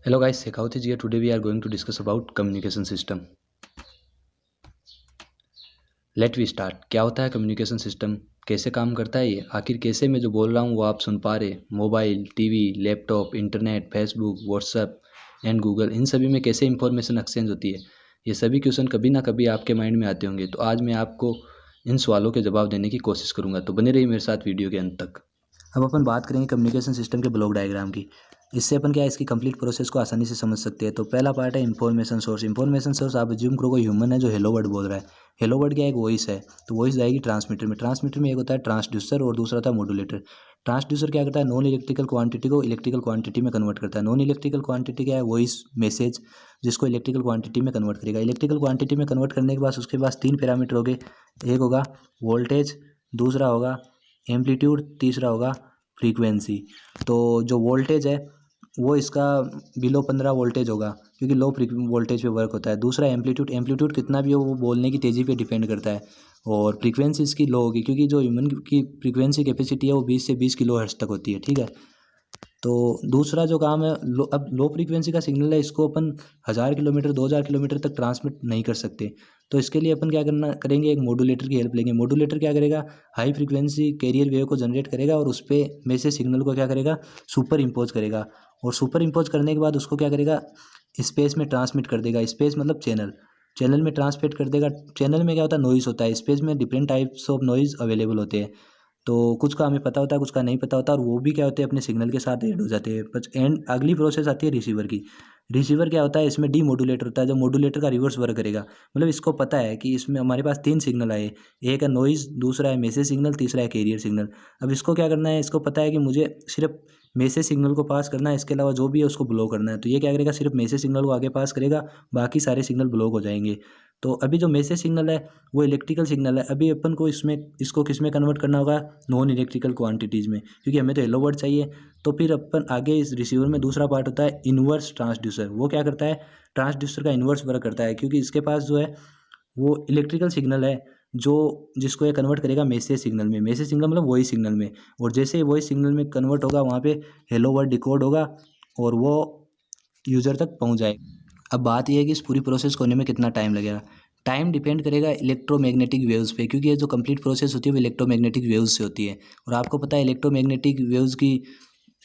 Hello guys, Sekauth is here. Today we are going to discuss about communication system. Let we start. क्या होता है communication system, कैसे काम करता है ये, आखिर कैसे मैं जो बोल रहा हूँ वो आप सुन पा रहे। Mobile, TV, laptop, internet, Facebook, WhatsApp and Google, इन सभी में कैसे इंफॉर्मेशन एक्सचेंज होती है, ये सभी क्वेश्चन कभी ना कभी आपके माइंड में आते होंगे। तो आज मैं आपको इन सवालों के जवाब देने की कोशिश करूँगा, तो बने रहिए मेरे साथ वीडियो के अंत तक। अब अपन बात करेंगे कम्युनिकेशन सिस्टम के ब्लॉक डायग्राम की। इससे अपन क्या है, इसकी कंप्लीट प्रोसेस को आसानी से समझ सकते हैं। तो पहला पार्ट है इन्फॉर्मेशन सोर्स। इन्फॉर्मेशन सोर्स आप अज्यूम करो कोई ह्यूमन है जो हेलो वर्ड बोल रहा है। हेलो वर्ड क्या है, एक वॉइस है, तो वॉइस जाएगी ट्रांसमीटर में। ट्रांसमीटर में एक होता है ट्रांसड्यूसर और दूसरा होता है मॉड्यूलेटर। ट्रांसड्यूसर क्या करता है, नॉन इलेक्ट्रिकल क्वांटिटी को इलेक्ट्रिकल क्वांटिटी में कन्वर्ट करता है। नॉन इलेक्ट्रिकल क्वांटिटी क्या है, वॉइस मैसेज, जिसको इलेक्ट्रिकल क्वांटिटी में कन्वर्ट करेगा। इलेक्ट्रिकल क्वांटिटी में कन्वर्ट करने के बाद उसके पास तीन पैरामीटर हो गए। एक होगा वोल्टेज, दूसरा होगा एम्पलीट्यूड, तीसरा होगा फ्रीक्वेंसी। तो जो वोल्टेज है वो इसका बिलो 15 वोल्टेज होगा, क्योंकि लो वोल्टेज पे वर्क होता है। दूसरा एम्पलीट्यूड, एम्पलीट्यूड कितना भी हो वो बोलने की तेज़ी पे डिपेंड करता है। और फ्रीक्वेंसी इसकी लो होगी, क्योंकि जो ह्यूमन की फ्रीक्वेंसी कैपेसिटी है वो 20 से 20 किलो हर्ट्ज तक होती है। ठीक है। तो दूसरा जो काम है अब लो फ्रीक्वेंसी का सिग्नल है, इसको अपन 1000 किलोमीटर 2000 किलोमीटर तक ट्रांसमिट नहीं कर सकते। तो इसके लिए अपन क्या करना करेंगे, एक मॉड्यूलेटर की हेल्प लेंगे। मॉड्यूलेटर क्या करेगा, हाई फ्रीक्वेंसी कैरियर वेव को जनरेट करेगा और उस पर में से सिग्नल को क्या करेगा, सुपर इम्पोज करेगा। और सुपर इम्पोज करने के बाद उसको क्या करेगा, स्पेस में ट्रांसमिट कर देगा। स्पेस मतलब चैनल, चैनल में ट्रांसमिट कर देगा। चैनल में क्या होता है, नॉइज़ होता है। स्पेस में different types of noise available होते हैं। तो कुछ का हमें पता होता है, कुछ का नहीं पता होता, और वो भी क्या होते हैं, अपने सिग्नल के साथ ऐड हो जाते हैं। बस एंड अगली प्रोसेस आती है रिसीवर की। रिसीवर क्या होता है, इसमें डी मॉड्यूलेटर होता है, जो मॉड्यूलेटर का रिवर्स वर्क करेगा। मतलब इसको पता है कि इसमें हमारे पास तीन सिग्नल आए, एक है नॉइज़, दूसरा है मैसेज सिग्नल, तीसरा है कैरियर सिग्नल। अब इसको क्या करना है, इसको पता है कि मुझे सिर्फ मैसेज सिग्नल को पास करना है, इसके अलावा जो भी है उसको ब्लॉक करना है। तो ये क्या करेगा, सिर्फ मैसेज सिग्नल को आगे पास करेगा, बाकी सारे सिग्नल ब्लॉक हो जाएंगे। तो अभी जो मैसेज सिग्नल है वो इलेक्ट्रिकल सिग्नल है। अभी अपन को इसको किस में कन्वर्ट करना होगा, नॉन इलेक्ट्रिकल क्वांटिटीज़ में, क्योंकि हमें तो हेलो वर्ड चाहिए। तो फिर अपन आगे इस रिसीवर में दूसरा पार्ट होता है इन्वर्स ट्रांसड्यूसर। वो क्या करता है, ट्रांसड्यूसर का इन्वर्स वर्क करता है, क्योंकि इसके पास जो है वो इलेक्ट्रिकल सिग्नल है जो जिसको ये कन्वर्ट करेगा मैसेज सिग्नल में। मैसेज सिग्नल मतलब वॉइस सिग्नल में, और जैसे ही वॉइस सिग्नल में कन्वर्ट होगा वहाँ पे हेलो वर्ड डिकोड होगा और वो यूज़र तक पहुँच जाएगा। अब बात यह है कि इस पूरी प्रोसेस को होने में कितना टाइम लगेगा। टाइम डिपेंड करेगा इलेक्ट्रोमैग्नेटिक वेव्स पे, क्योंकि ये जो कंप्लीट प्रोसेस होती है वो इलेक्ट्रोमैग्नेटिक वेव्स से होती है। और आपको पता है इलेक्ट्रोमैग्नेटिक वेव्स की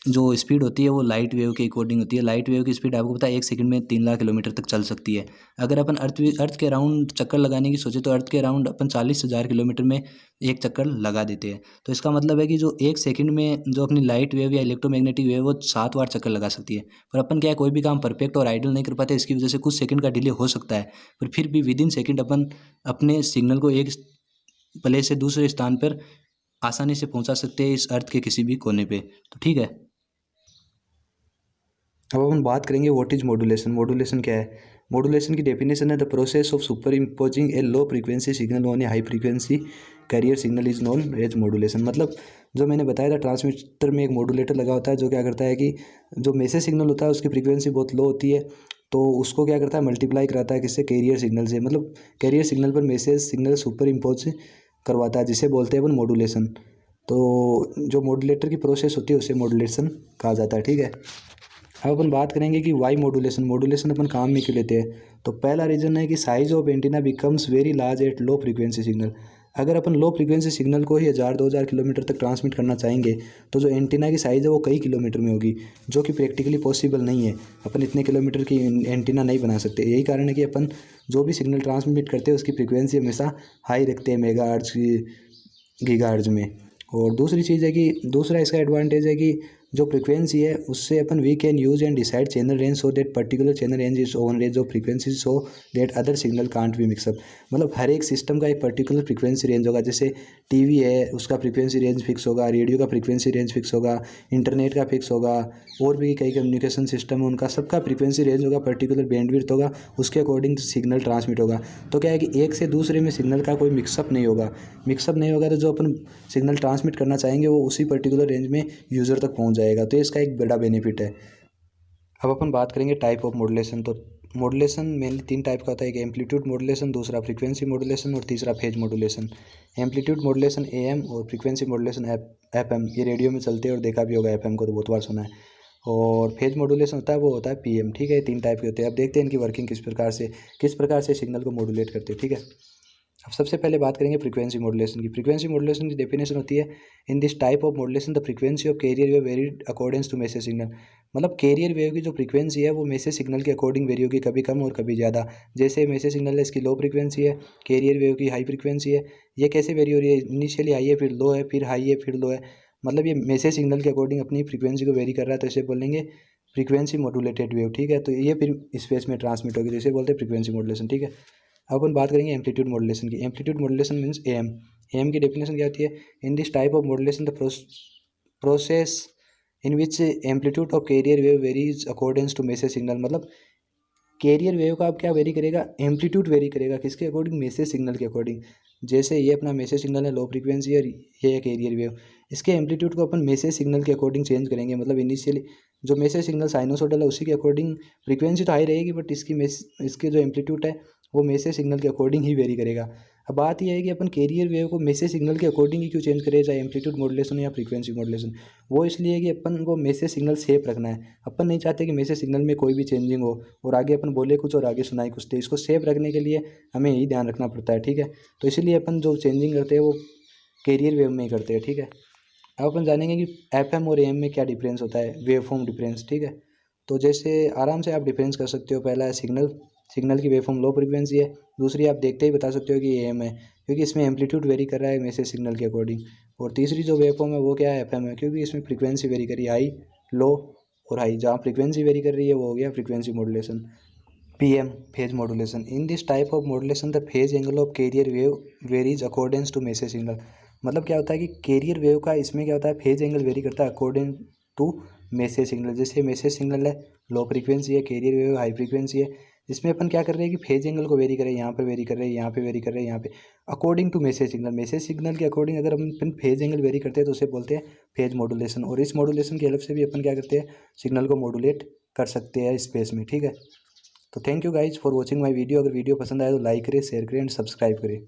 जो स्पीड होती है वो लाइट वेव के अकॉर्डिंग होती है। लाइट वेव की स्पीड आपको पता है 1 सेकंड में 3 लाख किलोमीटर तक चल सकती है। अगर अपन अर्थ के अराउंड चक्कर लगाने की सोचे तो अर्थ के अराउंड अपन 40,000 किलोमीटर में एक चक्कर लगा देते हैं। तो इसका मतलब है कि जो 1 सेकंड में जो अपनी लाइट वेव या इलेक्ट्रोमैग्नेटिक वेव वो 7 बार चक्कर लगा सकती है। पर अपन क्या है, कोई भी काम परफेक्ट और आइडल नहीं कर पाते, इसकी वजह से कुछ सेकंड का डिले हो सकता है। पर फिर भी विद इन सेकंड अपन अपने सिग्नल को एक प्लेस से दूसरे स्थान पर आसानी से पहुंचा सकते हैं, इस अर्थ के किसी भी कोने पे। तो ठीक है। अब अपन बात करेंगे व्हाट इज मॉड्यूलेशन। मॉड्यूलेशन क्या है, मॉड्यूलेशन की डेफिनेशन है the process of superimposing a low frequency signal on a high frequency carrier signal is known as modulation. मतलब जो मैंने बताया था, ट्रांसमीटर में एक मॉड्यूलेटर लगा होता है जो क्या करता है कि जो मैसेज सिग्नल होता है उसकी फ्रीक्वेंसी बहुत लो होती है, तो उसको क्या करता है, मल्टीप्लाई कराता है किससे, कैरियर सिग्नल से। मतलब कैरियर सिग्नल पर मैसेज सिग्नल सुपर इम्पोज करवाता है, जिसे बोलते हैं अपन मॉड्यूलेशन। तो जो मॉड्यूलेटर की प्रोसेस होती है उसे मॉड्यूलेशन कहा जाता है। ठीक है। अब अपन बात करेंगे कि वाई मॉड्यूलेशन, मॉड्यूलेशन अपन काम में क्यों लेते हैं। तो पहला रीज़न है कि size of antenna becomes very large at low frequency signal. अगर अपन लो फ्रीक्वेंसी सिग्नल को ही 1000-2000 किलोमीटर तक ट्रांसमिट करना चाहेंगे तो जो एंटीना की साइज़ है वो कई किलोमीटर में होगी, जो कि प्रैक्टिकली पॉसिबल नहीं है। अपन इतने किलोमीटर की एंटीना नहीं बना सकते। यही कारण है कि अपन जो भी सिग्नल ट्रांसमिट करते हैं उसकी फ्रीक्वेंसी हमेशा हाई रखते हैं, मेगाहर्ट्ज़ की गीगाहर्ट्ज़ में। और दूसरी चीज़ है कि दूसरा इसका एडवांटेज है कि जो फ्रीक्वेंसी है उससे अपन we can use and decide channel range so that particular channel range is own range of frequency so that other signal can't be mix up. मतलब हर एक सिस्टम का एक पर्टिकुलर फ्रीक्वेंसी रेंज होगा। जैसे टीवी है उसका फ्रीक्वेंसी रेंज फिक्स होगा, रेडियो का फ्रीक्वेंसी रेंज फिक्स होगा, इंटरनेट का फिक्स होगा, और भी कई कम्युनिकेशन सिस्टम है उनका सबका फ्रीक्वेंसी रेंज होगा, पर्टिकुलर बैंडविड्थ होगा, उसके अकॉर्डिंग सिग्नल ट्रांसमिट होगा। तो क्या है कि एक से दूसरे में सिग्नल का कोई मिक्सअप नहीं होगा। मिक्सअप नहीं होगा तो जो अपन सिग्नल ट्रांसमिट करना चाहेंगे वो उसी पर्टिकुलर रेंज में यूज़र तक पहुंच जाएगा। तो इसका एक बड़ा बेनिफिट है। अब अपन बात करेंगे टाइप ऑफ मॉड्यूलेशन। तो मॉड्यूलेशन मेनली 3 टाइप का होता है, एक एम्पलीट्यूड मॉड्यूलेशन, दूसरा फ्रीक्वेंसी मॉड्यूलेशन और तीसरा phase modulation. Amplitude modulation AM और फ्रीक्वेंसी मॉड्यूलेशन FM, ये रेडियो में चलते हैं और देखा भी होगा FM को तो बहुत बार सुना है। और फेज मॉड्यूलेशन होता है वो होता है पीएम, ठीक है। 3 टाइप के होते हैं। अब देखते हैं इनकी वर्किंग किस प्रकार से सिग्नल को मॉड्यूलेट करते हैं, ठीक है। अब सबसे पहले बात करेंगे फ्रीक्वेंसी मॉड्यूलेशन की। फ्रीक्वेंसी मॉड्यूलेशन की डेफिनेशन होती है, in this type of modulation the frequency of carrier wave varied according to message signal. मतलब कैरियर वेव की जो फ्रीक्वेंसी है वो मैसेज सिग्नल के अकॉर्डिंग वेरी होगी, कभी कम और कभी ज़्यादा। जैसे मैसेज सिग्नल है, इसकी लो फ्रीक्वेंसी है, कैरियर वेव की हाई फ्रीक्वेंसी है। ये कैसे वेरी हो रही है, इनिशियली हाई है, फिर लो है, फिर हाई है, फिर लो है। मतलब ये मैसेज सिग्नल के अकॉर्डिंग अपनी फ्रीक्वेंसी को वेरी कर रहा है, तो इसे बोलेंगे फ्रीक्वेंसी मॉड्यूलेटेड वेव, ठीक है। तो ये फिर स्पेस में ट्रांसमिट होगी, तो इसे बोलते हैं फ्रीक्वेंसी मॉड्यूलेशन, ठीक है। अब अपन बात करेंगे एम्पलीट्यूड मॉड्यूलेशन की। Amplitude modulation means AM. AM की डेफिनेशन क्या होती है, in this type of modulation the process in which amplitude of carrier wave varies according to message signal. मतलब कैरियर वेव का अब क्या वेरी करेगा, एम्पलीट्यूड वेरी करेगा, किसके अकॉर्डिंग, मैसेज सिग्नल के अकॉर्डिंग। जैसे ये अपना मैसेज सिग्नल है लो फ्रीक्वेंसी और ये है कैरियर वेव, इसके एम्पलीट्यूड को अपन मैसेज सिग्नल के अकॉर्डिंग चेंज करेंगे। मतलब इनिशियली जो मैसेज सिग्नल साइनोसॉइडल है उसी के अकॉर्डिंग फ्रीक्वेंसी तो हाई रहेगी, बट इसके जो एम्पलीट्यूड है वो मैसेज सिग्नल के अकॉर्डिंग ही वेरी करेगा। अब बात यह है कि अपन कैरियर वेव को मैसेज सिग्नल के अकॉर्डिंग ही क्यों चेंज करें, चाहे एम्पलीट्यूड मॉड्यूलेशन या फ्रीक्वेंसी मॉड्यूलेशन। वो इसलिए कि अपन को मैसेज सिग्नल सेफ रखना है। अपन नहीं चाहते कि मैसेज सिग्नल में कोई भी चेंजिंग हो और आगे अपन बोले कुछ और आगे सुनाए कुछ। तो इसको सेफ रखने के लिए हमें यही ध्यान रखना पड़ता है, ठीक है। तो इसीलिए अपन जो चेंजिंग करते हैं वो कैरियर वेव में ही करते हैं, ठीक है। अब अपन जानेंगे कि एफएम और एएम में क्या डिफरेंस होता है, वेव फॉर्म डिफरेंस, ठीक है। तो जैसे आराम से आप डिफरेंस कर सकते हो। पहला है सिग्नल की वेव फॉर्म लो फ्रीक्वेंसी है। दूसरी आप देखते ही बता सकते हो कि एएम है, क्योंकि इसमें एम्पलीट्यूड वेरी कर रहा है मैसेज सिग्नल के अकॉर्डिंग। और तीसरी जो वेव फॉर्म है वो क्या है, एफएम है, क्योंकि इसमें फ्रीक्वेंसी वेरी कर रही है, हाई, लो और हाई। जहाँ फ्रीक्वेंसी वेरी कर रही है वो हो गया frequency modulation. PM, phase modulation. In this type of modulation the phase angle of carrier wave varies according to message signal. मतलब क्या होता है कि कैरियर वेव का इसमें क्या होता है, फेज एंगल वेरी करता है अकॉर्डिंग टू मैसेज सिग्नल। जैसे मैसेज सिग्नल है लो फ्रीक्वेंसी है, कैरियर वेव हाई फ्रीक्वेंसी है। इसमें अपन क्या कर रहे हैं कि फेज एंगल को वेरी करें, यहाँ पे वेरी कर रहे हैं, यहाँ पे वेरी कर रहे हैं, यहाँ पे according to message signal. Message signal के अकॉर्डिंग अगर अपन फेज एंगल वेरी करते हैं तो उसे बोलते हैं फेज मॉड्यूलेशन। और इस मॉड्यूलेशन की हेल्प से भी अपन क्या करते हैं, सिग्नल को मॉड्यूलेट कर सकते हैं स्पेस में, ठीक है। तो thank you guys for watching my video. अगर वीडियो पसंद आए तो लाइक करें, शेयर करें एंड सब्सक्राइब करें।